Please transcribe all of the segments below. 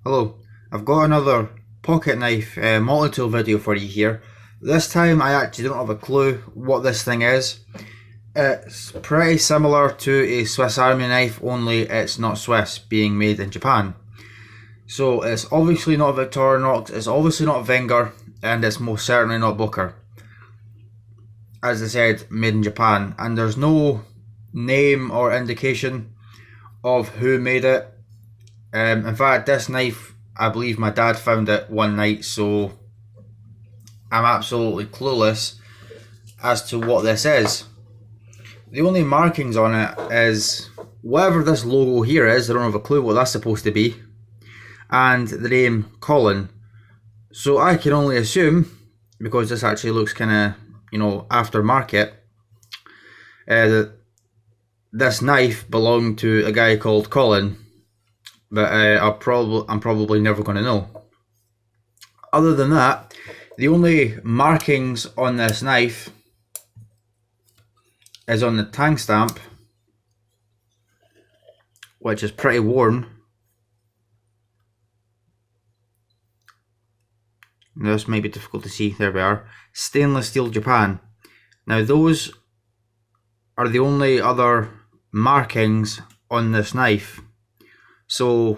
Hello, I've got another pocket knife multi-tool video for you here. This time I actually don't have a clue what this thing is. It's pretty similar to a Swiss Army knife, only it's not Swiss, being made in Japan. So it's obviously not Victorinox, it's obviously not Wenger, and it's most certainly not Booker. As I said, made in Japan, and there's no name or indication of who made it. In fact, this knife, I believe my dad found it one night, so I'm absolutely clueless as to what this is. The only markings on it is whatever this logo here is. I don't have a clue what that's supposed to be, and the name Colin. So I can only assume, because this actually looks kind of, aftermarket, that this knife belonged to a guy called Colin. But I'm probably never going to know. Other than that, the only markings on this knife is on the tang stamp, which is pretty worn. Now, this might be difficult to see. There we are. Stainless steel Japan. Now those are the only other markings on this knife. So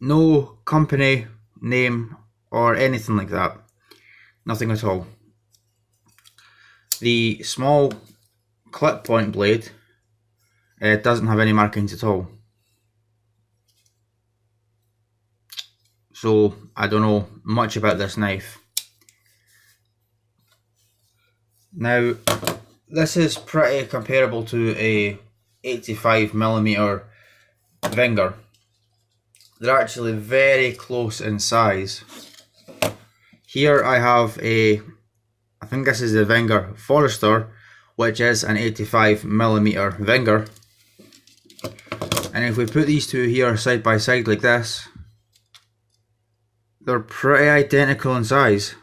no company name or anything like that. Nothing at all. The small clip point blade doesn't have any markings at all. So I don't know much about this knife. Now this is pretty comparable to a 85mm Wenger. They're actually very close in size. Here I have I think this is the Wenger Forester, which is an 85mm Wenger. And if we put these two here side by side like this, they're pretty identical in size.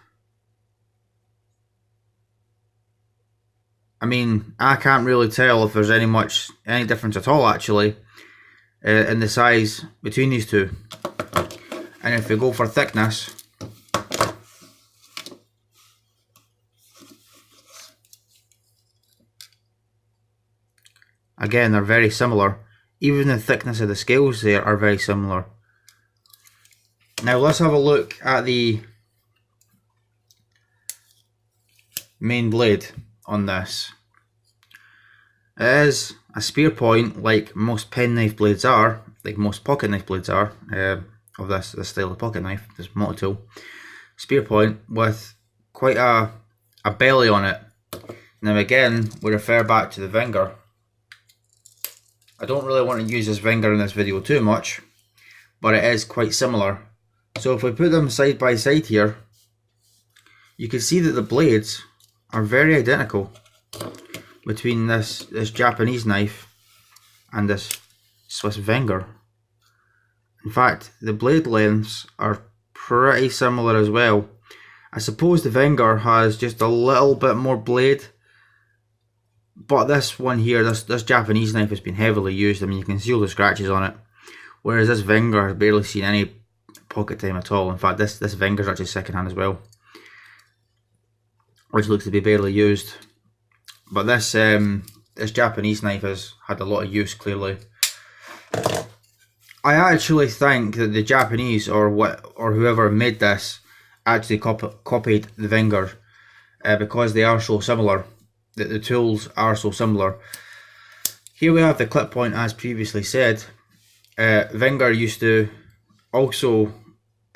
I mean, I can't really tell if there's any difference at all actually in the size between these two. And if we go for thickness, again, they're very similar. Even the thickness of the scales there are very similar. Now let's have a look at the main blade on this. It is a spear point, like most penknife blades are, like most pocket knife blades are, of this style of pocket knife, this multi-tool. Spear point with quite a belly on it. Now again, we refer back to the Wenger. I don't really want to use this Wenger in this video too much, but it is quite similar. So if we put them side by side here, you can see that the blades are very identical between this Japanese knife and this Swiss Wenger. In fact, the blade lengths are pretty similar as well. I suppose the Wenger has just a little bit more blade, but this one here, this Japanese knife has been heavily used. I mean, you can see all the scratches on it, whereas this Wenger has barely seen any pocket time at all. In fact, this Wenger is actually second hand as well, which looks to be barely used. But this Japanese knife has had a lot of use, clearly. I actually think that the Japanese or whoever made this actually copied the Wenger because they are so similar. The tools are so similar. Here we have the clip point, as previously said. Wenger used to also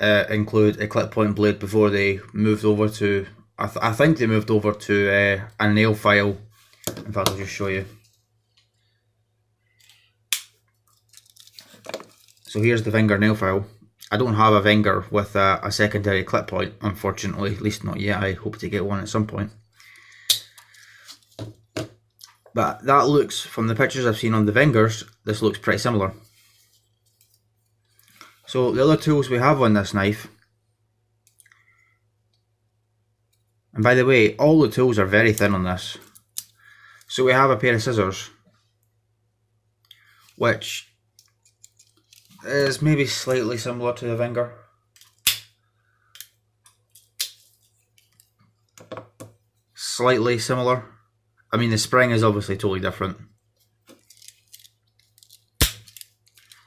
include a clip point blade before they moved over to, I think they moved over to a nail file. In fact, I'll just show you. So here's the Wenger nail file. I don't have a Wenger with a secondary clip point, unfortunately, at least not yet. I hope to get one at some point. But that looks, from the pictures I've seen on the Wengers, this looks pretty similar. So the other tools we have on this knife, and by the way, all the tools are very thin on this. So we have a pair of scissors, which is maybe slightly similar to the Wenger. Slightly similar. I mean, the spring is obviously totally different.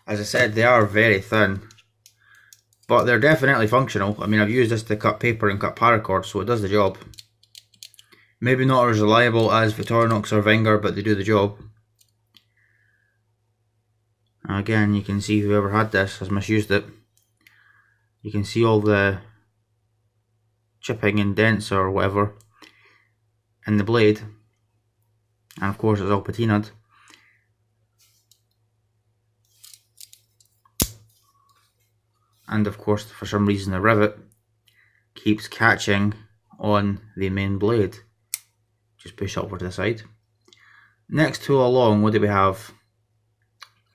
As I said, they are very thin, but they're definitely functional. I mean, I've used this to cut paper and cut paracord, so it does the job. Maybe not as reliable as Victorinox or Wenger, but they do the job. Again, you can see whoever had this has misused it. You can see all the chipping and dents or whatever in the blade, and of course it's all patinaed. And of course, for some reason, the rivet keeps catching on the main blade. Just push it over to the side. Next tool along, what do we have?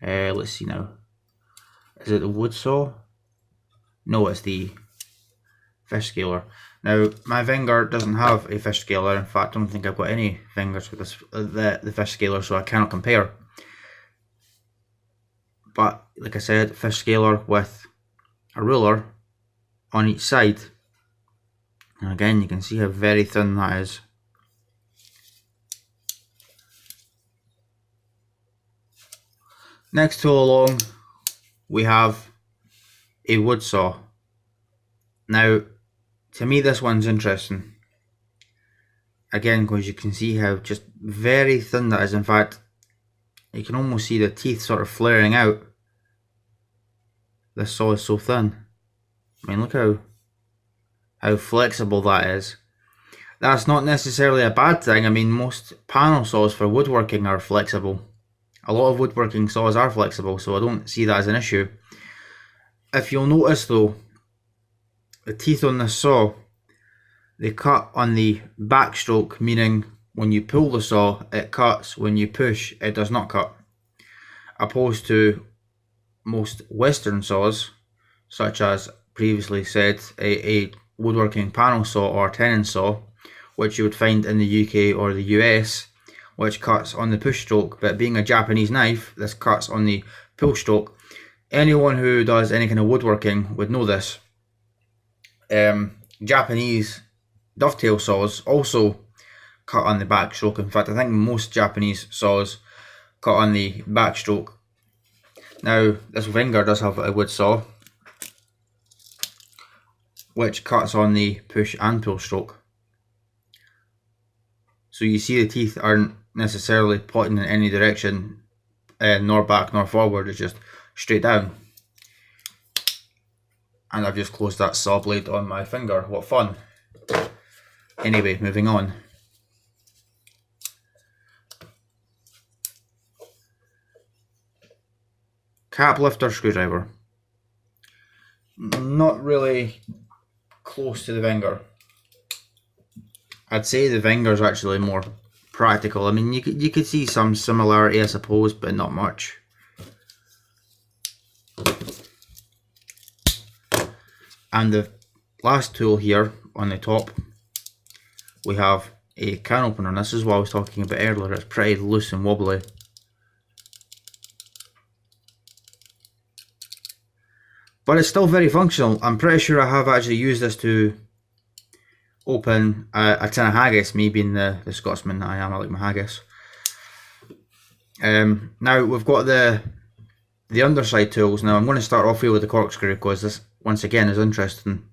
Let's see now. Is it the wood saw? No, it's the fish scaler. Now, my Wenger doesn't have a fish scaler. In fact, I don't think I've got any Wengers with this, the fish scaler, so I cannot compare. But like I said, fish scaler with a ruler on each side. And again, you can see how very thin that is. Next tool along, we have a wood saw. Now, to me, this one's interesting. Again, because you can see how just very thin that is. In fact, you can almost see the teeth sort of flaring out. This saw is so thin. I mean, look how flexible that is. That's not necessarily a bad thing. I mean, most panel saws for woodworking are flexible. A lot of woodworking saws are flexible, so I don't see that as an issue. If you'll notice though, the teeth on this saw, they cut on the backstroke, meaning when you pull the saw, it cuts. When you push, it does not cut. Opposed to most Western saws, such as previously said, a woodworking panel saw or tenon saw, which you would find in the UK or the US, which cuts on the push stroke, but being a Japanese knife, this cuts on the pull stroke. Anyone who does any kind of woodworking would know this. Japanese dovetail saws also cut on the backstroke. In fact, I think most Japanese saws cut on the backstroke. Now, this Wenger does have a wood saw, which cuts on the push and pull stroke. So you see the teeth aren't necessarily pointing in any direction, nor back nor forward, it's just straight down. And I've just closed that saw blade on my finger. What fun. Anyway, moving on. Cap lifter screwdriver. Not really close to the Wenger. I'd say the Wenger is actually more practical. I mean, you could see some similarity, I suppose, but not much. And the last tool here on the top, we have a can opener. And this is what I was talking about earlier. It's pretty loose and wobbly. But it's still very functional. I'm pretty sure I have actually used this to open a tin of haggis, me being the Scotsman that I am. I like my haggis. Now we've got the underside tools. Now I'm going to start off here with the corkscrew, because this once again is interesting.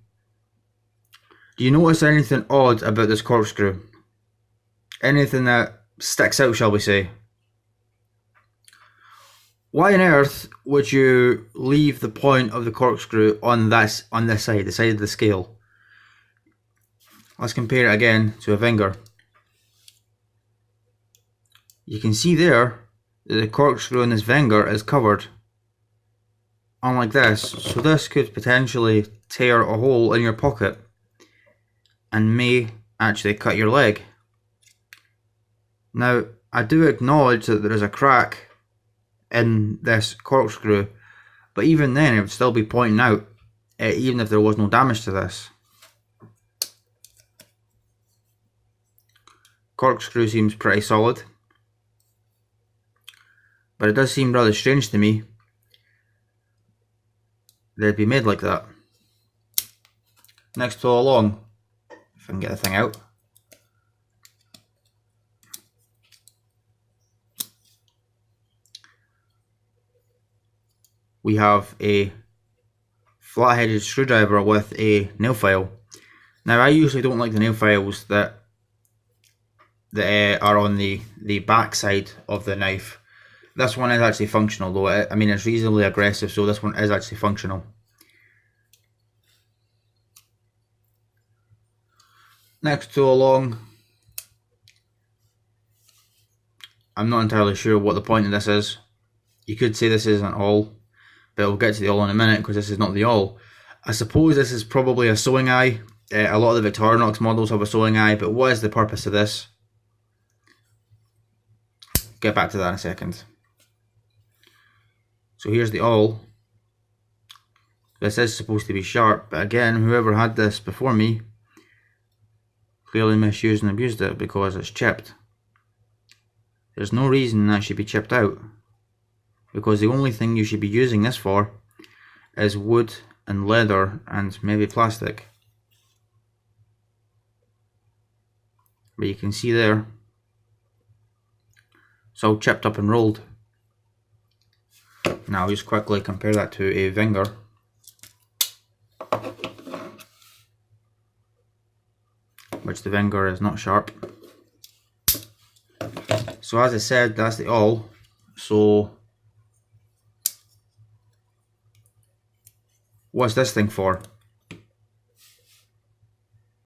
Do you notice anything odd about this corkscrew? Anything that sticks out, shall we say? Why on earth would you leave the point of the corkscrew on this side, the side of the scale? Let's compare it again to a Wenger. You can see there that the corkscrew on this Wenger is covered, unlike this. So this could potentially tear a hole in your pocket and may actually cut your leg. Now, I do acknowledge that there is a crack in this corkscrew, but even then it would still be pointing out, even if there was no damage to this. Corkscrew seems pretty solid, but it does seem rather strange to me they'd be made like that. Next tool along, if I can get the thing out. We have a flat-headed screwdriver with a nail file. Now I usually don't like the nail files that are on the back side of the knife. This one is actually functional though. I mean, it's reasonably aggressive, so this one is actually functional. Next tool along, I'm not entirely sure what the point of this is. You could say this isn't all, but we'll get to the awl in a minute because this is not the awl. I suppose this is probably a sewing eye. A lot of the Victorinox models have a sewing eye, but what is the purpose of this? Get back to that in a second. So here's the awl. This is supposed to be sharp, but again, whoever had this before me clearly misused and abused it because it's chipped. There's no reason that should be chipped out, because the only thing you should be using this for is wood and leather and maybe plastic. But you can see there, it's all chipped up and rolled. Now I'll just quickly compare that to a Wenger. Which the Wenger is not sharp. So as I said, that's the awl. So what's this thing for?